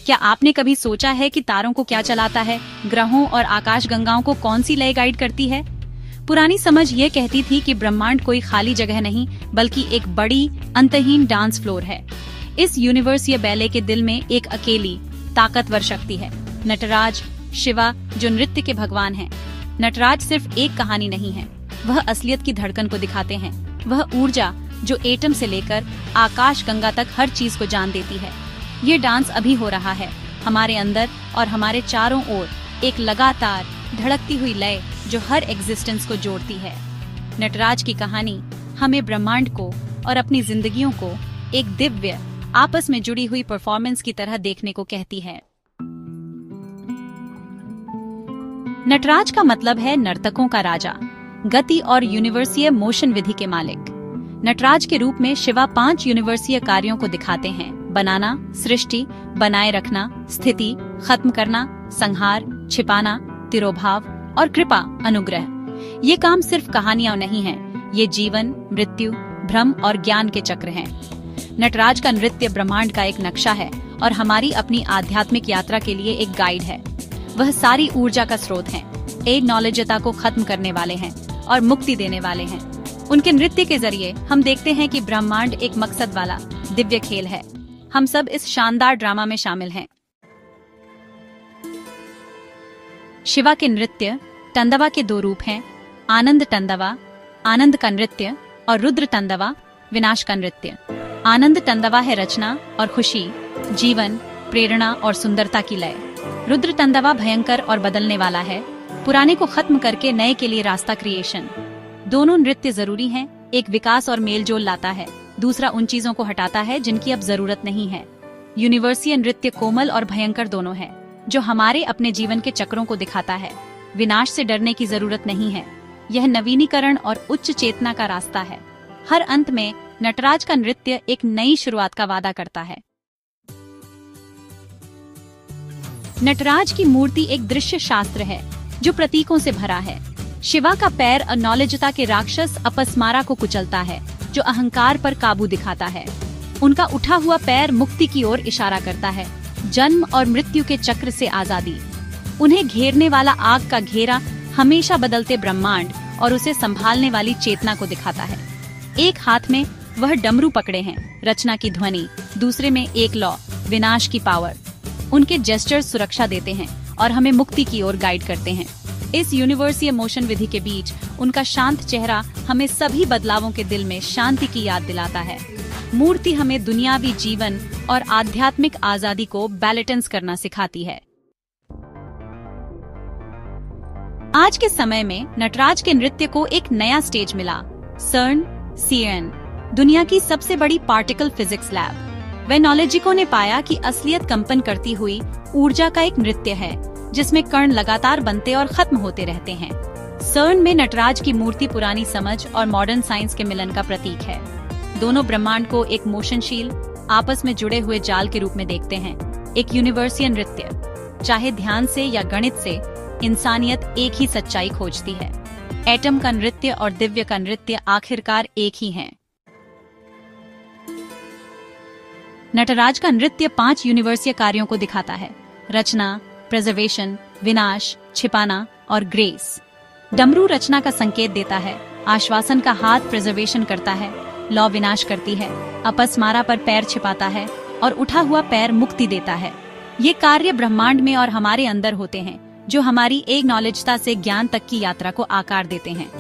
क्या आपने कभी सोचा है कि तारों को क्या चलाता है, ग्रहों और आकाश गंगाओं को कौन सी लय गाइड करती है? पुरानी समझ ये कहती थी कि ब्रह्मांड कोई खाली जगह नहीं बल्कि एक बड़ी अंतहीन डांस फ्लोर है। इस यूनिवर्सीय बैले के दिल में एक अकेली ताकतवर शक्ति है, नटराज शिवा, जो नृत्य के भगवान हैं। नटराज सिर्फ एक कहानी नहीं है, वह असलियत की धड़कन को दिखाते हैं। वह ऊर्जा जो एटम से लेकर आकाश गंगा तक हर चीज को जान देती है। ये डांस अभी हो रहा है, हमारे अंदर और हमारे चारों ओर, एक लगातार धड़कती हुई लय जो हर एग्जिस्टेंस को जोड़ती है। नटराज की कहानी हमें ब्रह्मांड को और अपनी जिंदगियों को एक दिव्य, आपस में जुड़ी हुई परफॉर्मेंस की तरह देखने को कहती है। नटराज का मतलब है नर्तकों का राजा, गति और यूनिवर्सीय मोशन विधि के मालिक। नटराज के रूप में शिवा 5 यूनिवर्सीय कार्यों को दिखाते हैं: बनाना, सृष्टि, बनाए रखना, स्थिति, खत्म करना, संहार, छिपाना, तिरोभाव और कृपा, अनुग्रह। ये काम सिर्फ कहानियां नहीं हैं, ये जीवन, मृत्यु, भ्रम और ज्ञान के चक्र हैं। नटराज का नृत्य ब्रह्मांड का एक नक्शा है और हमारी अपनी आध्यात्मिक यात्रा के लिए एक गाइड है। वह सारी ऊर्जा का स्रोत हैं, एक नॉलेजता को खत्म करने वाले हैं और मुक्ति देने वाले हैं। उनके नृत्य के जरिए हम देखते हैं कि ब्रह्मांड एक मकसद वाला दिव्य खेल है। हम सब इस शानदार ड्रामा में शामिल हैं। शिवा के नृत्य तंदवा के 2 रूप हैं: आनंद तंदवा, आनंद का नृत्य, और रुद्र तंदवा, विनाश का नृत्य। आनंद तंदवा है रचना और खुशी, जीवन, प्रेरणा और सुंदरता की लय। रुद्र तंदवा भयंकर और बदलने वाला है, पुराने को खत्म करके नए के लिए रास्ता क्रिएशन। दोनों नृत्य जरूरी हैं, एक विकास और मेलजोल लाता है, दूसरा उन चीजों को हटाता है जिनकी अब जरूरत नहीं है। यूनिवर्सीय नृत्य कोमल और भयंकर दोनों है, जो हमारे अपने जीवन के चक्रों को दिखाता है। विनाश से डरने की जरूरत नहीं है, यह नवीनीकरण और उच्च चेतना का रास्ता है। हर अंत में नटराज का नृत्य एक नई शुरुआत का वादा करता है। नटराज की मूर्ति एक दृश्य शास्त्र है जो प्रतीकों से भरा है। शिवा का पैर अनॉलेजता के राक्षस अपस्मारा को कुचलता है, जो अहंकार पर काबू दिखाता है। उनका उठा हुआ पैर मुक्ति की ओर इशारा करता है, जन्म और मृत्यु के चक्र से आजादी। उन्हें घेरने वाला आग का घेरा हमेशा बदलते ब्रह्मांड और उसे संभालने वाली चेतना को दिखाता है। एक हाथ में वह डमरू पकड़े हैं, रचना की ध्वनि, दूसरे में एक लौ, विनाश की पावर। उनके जेस्चर्स सुरक्षा देते हैं और हमें मुक्ति की ओर गाइड करते हैं। इस यूनिवर्सीय मोशन विधि के बीच उनका शांत चेहरा हमें सभी बदलावों के दिल में शांति की याद दिलाता है। मूर्ति हमें दुनियावी जीवन और आध्यात्मिक आजादी को बैलेंस करना सिखाती है। आज के समय में नटराज के नृत्य को एक नया स्टेज मिला। CERN, दुनिया की सबसे बड़ी पार्टिकल फिजिक्स लैब। वैज्ञानिकों ने पाया कि असलियत कंपन करती हुई ऊर्जा का एक नृत्य है, जिसमें कण लगातार बनते और खत्म होते रहते हैं। CERN में नटराज की मूर्ति पुरानी समझ और मॉडर्न साइंस के मिलन का प्रतीक है। दोनों ब्रह्मांड को एक मोशनशील, आपस में जुड़े हुए जाल के रूप में देखते हैं। एक यूनिवर्सीय नृत्य, चाहे ध्यान से या गणित से, इंसानियत एक ही सच्चाई खोजती है। एटम का नृत्य और दिव्य का नृत्य आखिरकार एक ही हैं। नटराज का नृत्य 5 यूनिवर्सीय कार्यों को दिखाता है: रचना, प्रिजर्वेशन, विनाश, छिपाना और ग्रेस। डमरू रचना का संकेत देता है, आश्वासन का हाथ प्रिजर्वेशन करता है, लौ विनाश करती है, अपस्मारा पर पैर छिपाता है और उठा हुआ पैर मुक्ति देता है। ये कार्य ब्रह्मांड में और हमारे अंदर होते हैं, जो हमारी एक नॉलेजता से ज्ञान तक की यात्रा को आकार देते हैं।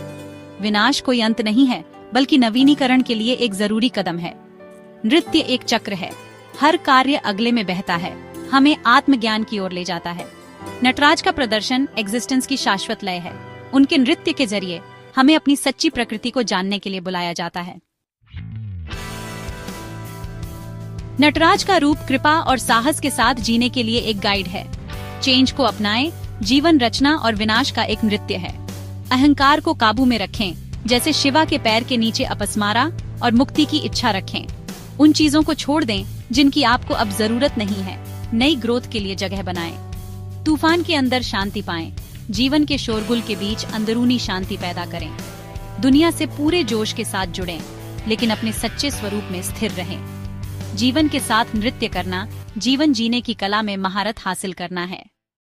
विनाश कोई अंत नहीं है, बल्कि नवीनीकरण के लिए एक जरूरी कदम है। नृत्य एक चक्र है, हर कार्य अगले में बहता है, हमें आत्मज्ञान की ओर ले जाता है। नटराज का प्रदर्शन एग्जिस्टेंस की शाश्वत लय है। उनके नृत्य के जरिए हमें अपनी सच्ची प्रकृति को जानने के लिए बुलाया जाता है। नटराज का रूप कृपा और साहस के साथ जीने के लिए एक गाइड है। चेंज को अपनाएं, जीवन, रचना और विनाश का एक नृत्य है। अहंकार को काबू में रखें, जैसे शिवा के पैर के नीचे अपस्मारा, और मुक्ति की इच्छा रखें। उन चीजों को छोड़ दें जिनकी आपको अब जरूरत नहीं है। नई ग्रोथ के लिए जगह बनाएं। तूफान के अंदर शांति पाएं, जीवन के शोरगुल के बीच अंदरूनी शांति पैदा करें। दुनिया से पूरे जोश के साथ जुड़ें, लेकिन अपने सच्चे स्वरूप में स्थिर रहें। जीवन के साथ नृत्य करना जीवन जीने की कला में महारत हासिल करना है।